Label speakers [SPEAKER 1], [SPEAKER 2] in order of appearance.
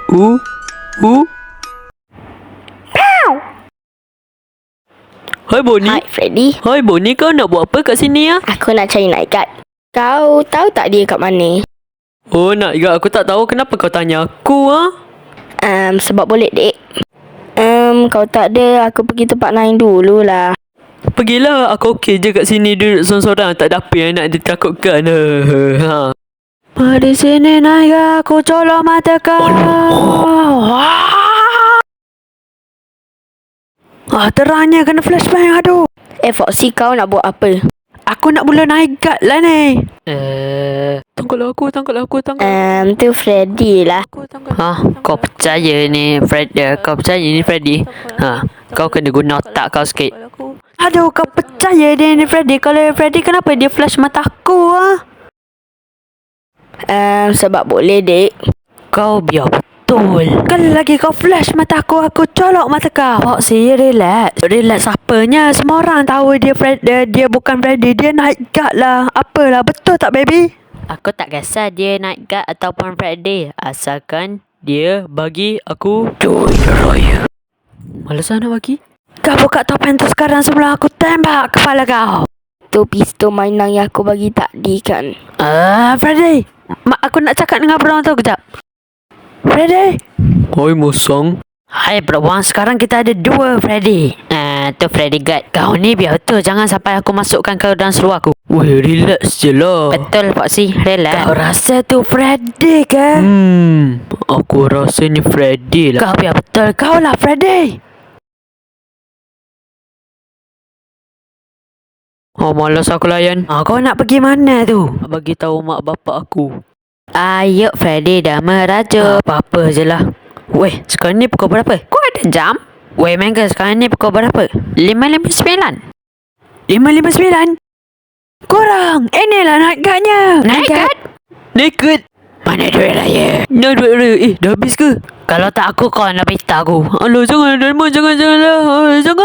[SPEAKER 1] Uh, uh. Hai Bonnie.
[SPEAKER 2] Hai Freddy.
[SPEAKER 1] Hai Bonnie, kau nak buat apa kat sini ya?
[SPEAKER 2] Aku nak cari night guard. Kau tahu tak dia kat mana?
[SPEAKER 1] Oh, nak juga aku tak tahu kenapa kau tanya aku ah.
[SPEAKER 2] Sebab boleh dek. Kau tak ada, aku pergi tempat lain dululah.
[SPEAKER 1] Pergilah, aku okey je kat sini duduk sorang-sorang, tak ada apa yang nak ditakutkan. Ha. Di sini naik aku colok mata kau. Terangnya kena flashbang, aduh.
[SPEAKER 2] Foxy, kau nak buat apa?
[SPEAKER 1] Aku nak mula naik guard lah ni. Tangkaplah aku.
[SPEAKER 2] Tu Freddy lah.
[SPEAKER 1] Kau percaya ni Freddy? Kau kena guna otak kau sikit. Aduh, kau percaya dia ni Freddy? Kalau Freddy, kenapa dia flash mata aku
[SPEAKER 2] Sebab boleh dek.
[SPEAKER 1] Kau biar betul. Kalau lagi kau flash mata aku colok mata kau. Foxy, relax. Relax apanya? Semua orang tahu dia bukan Freddy. Dia night guard lah. Apalah, betul tak baby? Aku tak kisah dia night guard ataupun Freddy. Asalkan dia bagi aku duit raya. Malas nak bagi? Kau buka topeng tu sekarang sebelum aku tembak kepala kau.
[SPEAKER 2] Tu pistol mainan yang aku bagi tadi kan.
[SPEAKER 1] Freddy. Aku nak cakap dengan perempuan tu kejap. Freddy. Hai Musang. Hai perempuan, sekarang kita ada 2 Freddy. Tu Freddy guard. Kau ni biar betul, jangan sampai aku masukkan kau dalam seluar aku. Weh, relax je lah. Betul Foxy, relax. Kau rasa tu Freddy ke? Aku rasa ni Freddy lah. Kau biar betul, kau lah Freddy. Malas aku layan. Kau nak pergi mana tu? Bagi tahu mak bapak aku. Ayo Freddy dah merajuk. Apa-apa je lah. Weh, sekarang ni pukul berapa? Kau ada jam? Weh, Mangga, sekarang ni pukul berapa? 5.59. 5.59? Kurang. Inilah night guardnya. Night guard? Naked. Mana duit raya? Nah, duit raya. Dah habis ke? Kalau tak aku, kau nak pita aku. Alah, jangan. Jangan.